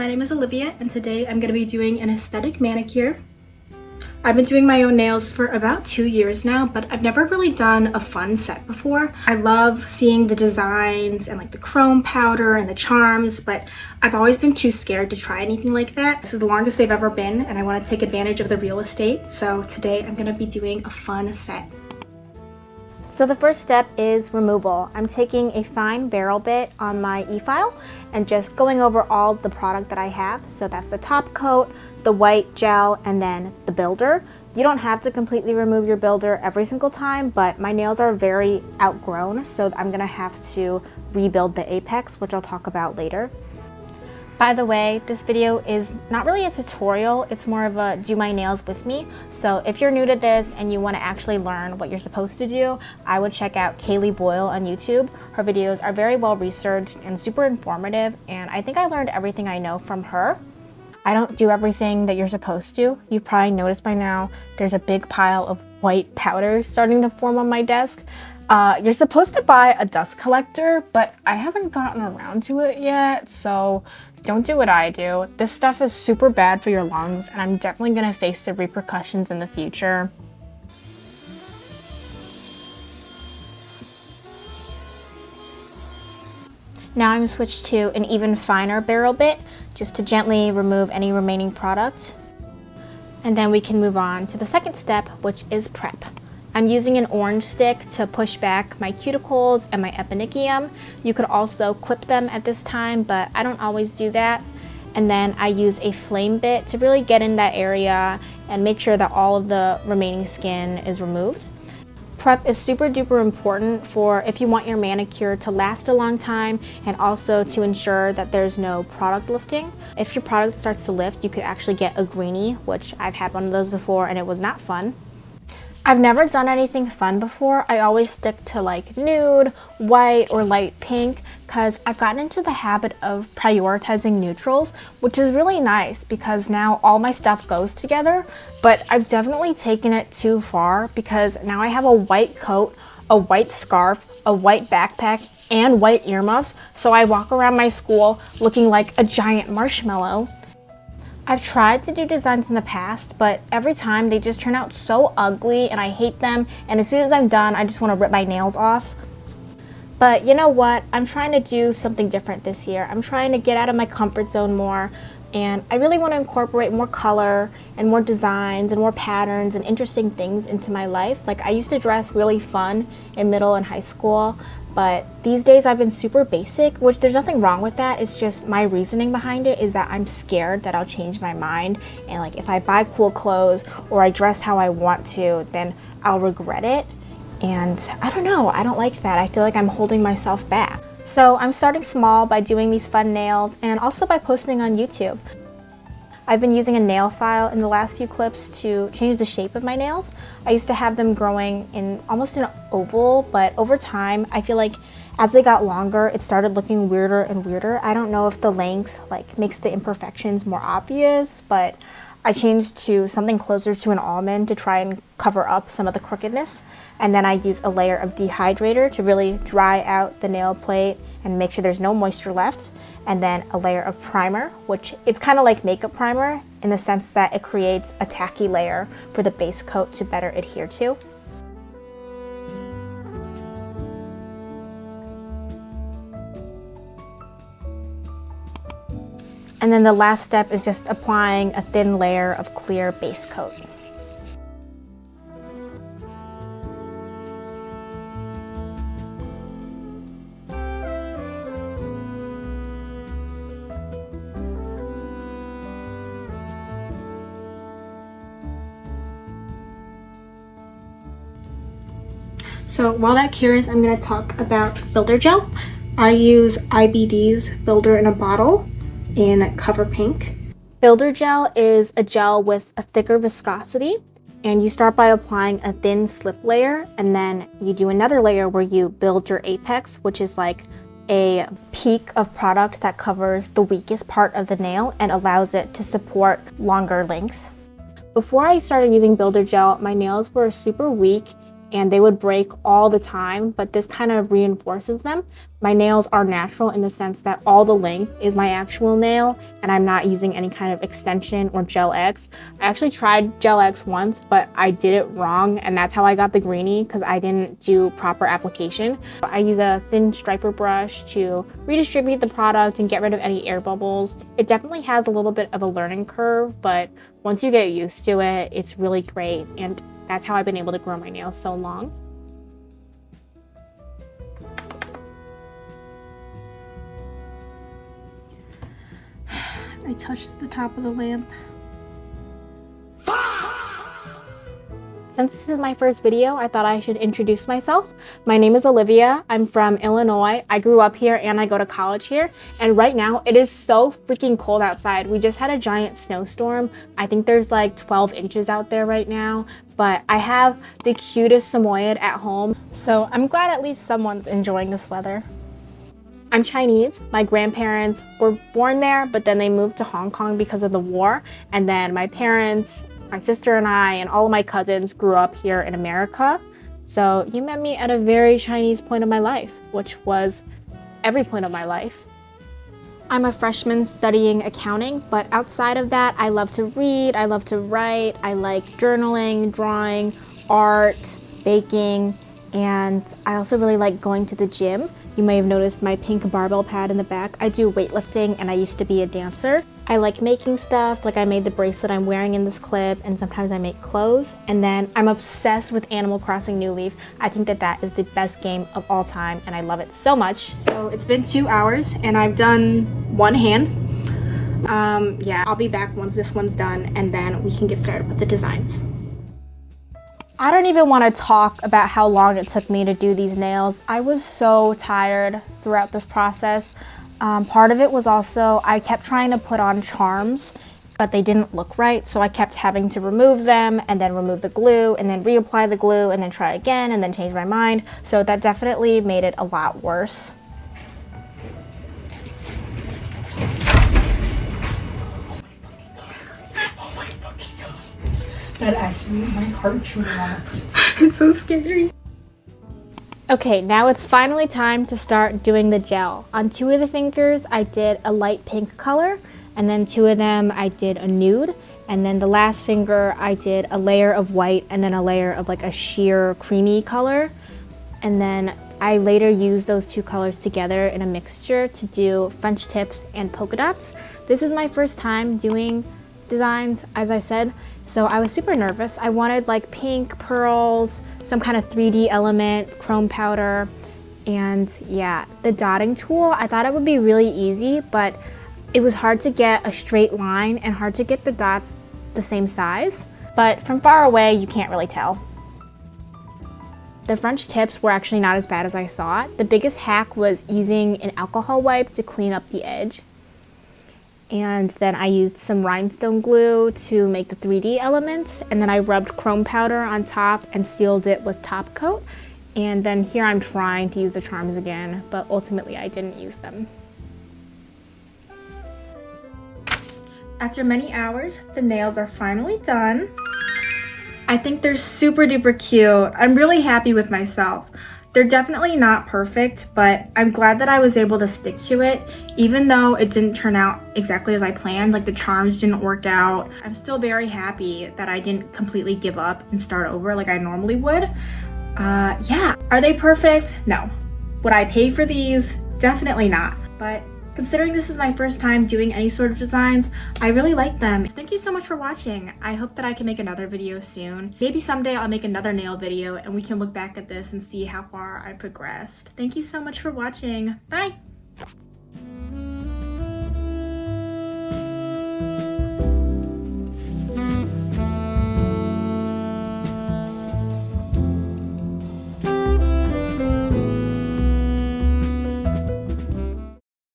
my name is Olivia and today I'm going to be doing an aesthetic manicure. I've been doing my own nails for about 2 years now, but I've never really done a fun set before. I love seeing the designs and like the chrome powder and the charms, but I've always been too scared to try anything like that. This is the longest they've ever been and I want to take advantage of the real estate. So today I'm going to be doing a fun set. So the first step is removal. I'm taking a fine barrel bit on my e-file and just going over all the product that I have. So that's the top coat, the white gel, and then the builder. You don't have to completely remove your builder every single time, but my nails are very outgrown, so I'm gonna have to rebuild the apex, which I'll talk about later. By the way, this video is not really a tutorial, it's more of a do my nails with me. So if you're new to this and you want to actually learn what you're supposed to do, I would check out Kaylee Boyle on YouTube. Her videos are very well researched and super informative, and I think I learned everything I know from her. I don't do everything that you're supposed to. You've probably noticed by now there's a big pile of white powder starting to form on my desk. You're supposed to buy a dust collector, but I haven't gotten around to it yet, so don't do what I do. This stuff is super bad for your lungs, and I'm definitely gonna face the repercussions in the future. Now I'm switched to an even finer barrel bit, just to gently remove any remaining product. And then we can move on to the second step, which is prep. I'm using an orange stick to push back my cuticles and my eponychium. You could also clip them at this time, but I don't always do that. And then I use a flame bit to really get in that area and make sure that all of the remaining skin is removed. Prep is super duper important for if you want your manicure to last a long time and also to ensure that there's no product lifting. If your product starts to lift, you could actually get a greenie, which I've had one of those before and it was not fun. I've never done anything fun before. I always stick to like nude, white, or light pink because I've gotten into the habit of prioritizing neutrals, which is really nice because now all my stuff goes together, but I've definitely taken it too far because now I have a white coat, a white scarf, a white backpack, and white earmuffs, so I walk around my school looking like a giant marshmallow. I've tried to do designs in the past, but every time they just turn out so ugly and I hate them, and as soon as I'm done, I just want to rip my nails off. But you know what? I'm trying to do something different this year. I'm trying to get out of my comfort zone more, and I really want to incorporate more color and more designs and more patterns and interesting things into my life. Like I used to dress really fun in middle and high school, but these days I've been super basic, which there's nothing wrong with that. It's just my reasoning behind it is that I'm scared that I'll change my mind. And like if I buy cool clothes or I dress how I want to, then I'll regret it. And I don't know, I don't like that. I feel like I'm holding myself back. So I'm starting small by doing these fun nails and also by posting on YouTube. I've been using a nail file in the last few clips to change the shape of my nails. I used to have them growing in almost an oval, but over time, I feel like as they got longer, it started looking weirder and weirder. I don't know if the length like makes the imperfections more obvious, but I changed to something closer to an almond to try and cover up some of the crookedness. And then I use a layer of dehydrator to really dry out the nail plate and make sure there's no moisture left. And then a layer of primer, which it's kind of like makeup primer in the sense that it creates a tacky layer for the base coat to better adhere to. And then the last step is just applying a thin layer of clear base coat. So while that cures, I'm going to talk about builder gel. I use IBD's Builder in a Bottle in Cover Pink. Builder gel is a gel with a thicker viscosity, and you start by applying a thin slip layer, and then you do another layer where you build your apex, which is like a peak of product that covers the weakest part of the nail and allows it to support longer length. Before I started using builder gel, my nails were super weak and they would break all the time, but this kind of reinforces them. My nails are natural in the sense that all the length is my actual nail, and I'm not using any kind of extension or Gel X. I actually tried Gel X once, but I did it wrong, and that's how I got the greenie, because I didn't do proper application. I use a thin striper brush to redistribute the product and get rid of any air bubbles. It definitely has a little bit of a learning curve, but once you get used to it, it's really great, and that's how I've been able to grow my nails so long. I touched the top of the lamp. Since this is my first video, I thought I should introduce myself. My name is Olivia. I'm from Illinois. I grew up here and I go to college here. And right now it is so freaking cold outside. We just had a giant snowstorm. I think there's like 12 inches out there right now, but I have the cutest Samoyed at home. So I'm glad at least someone's enjoying this weather. I'm Chinese. My grandparents were born there, but then they moved to Hong Kong because of the war. And then my parents, my sister and I, and all of my cousins grew up here in America. So you met me at a very Chinese point of my life, which was every point of my life. I'm a freshman studying accounting, but outside of that, I love to read, I love to write, I like journaling, drawing, art, baking, and I also really like going to the gym. You may have noticed my pink barbell pad in the back. I do weightlifting and I used to be a dancer. I like making stuff, like I made the bracelet I'm wearing in this clip, and sometimes I make clothes. And then I'm obsessed with Animal Crossing New Leaf. I think that that is the best game of all time and I love it so much. So it's been 2 hours and I've done one hand. Yeah, I'll be back once this one's done and then we can get started with the designs. I don't even want to talk about how long it took me to do these nails. I was so tired throughout this process. Part of it was also I kept trying to put on charms, but they didn't look right, so I kept having to remove them and then remove the glue and then reapply the glue and then try again and then change my mind. So that definitely made it a lot worse. That actually, my heart truly wants. It's so scary. Okay, now it's finally time to start doing the gel. On 2 of the fingers, I did a light pink color, and then 2 of them I did a nude, and then the last finger I did a layer of white and then a layer of like a sheer creamy color. And then I later used those 2 colors together in a mixture to do French tips and polka dots. This is my first time doing designs, as I said, so I was super nervous. I wanted like pink, pearls, some kind of 3D element, chrome powder, and yeah, the dotting tool, I thought it would be really easy, but it was hard to get a straight line and hard to get the dots the same size, but from far away you can't really tell. The French tips were actually not as bad as I thought. The biggest hack was using an alcohol wipe to clean up the edge. And then I used some rhinestone glue to make the 3D elements, and then I rubbed chrome powder on top and sealed it with top coat. And then here I'm trying to use the charms again, but ultimately I didn't use them. After many hours, the nails are finally done. I think they're super duper cute. I'm really happy with myself. They're definitely not perfect, but I'm glad that I was able to stick to it, even though it didn't turn out exactly as I planned, like the charms didn't work out. I'm still very happy that I didn't completely give up and start over like I normally would. Yeah, are they perfect? No. Would I pay for these? Definitely not. But considering this is my first time doing any sort of designs, I really like them. Thank you so much for watching. I hope that I can make another video soon. Maybe someday I'll make another nail video and we can look back at this and see how far I progressed. Thank you so much for watching. Bye!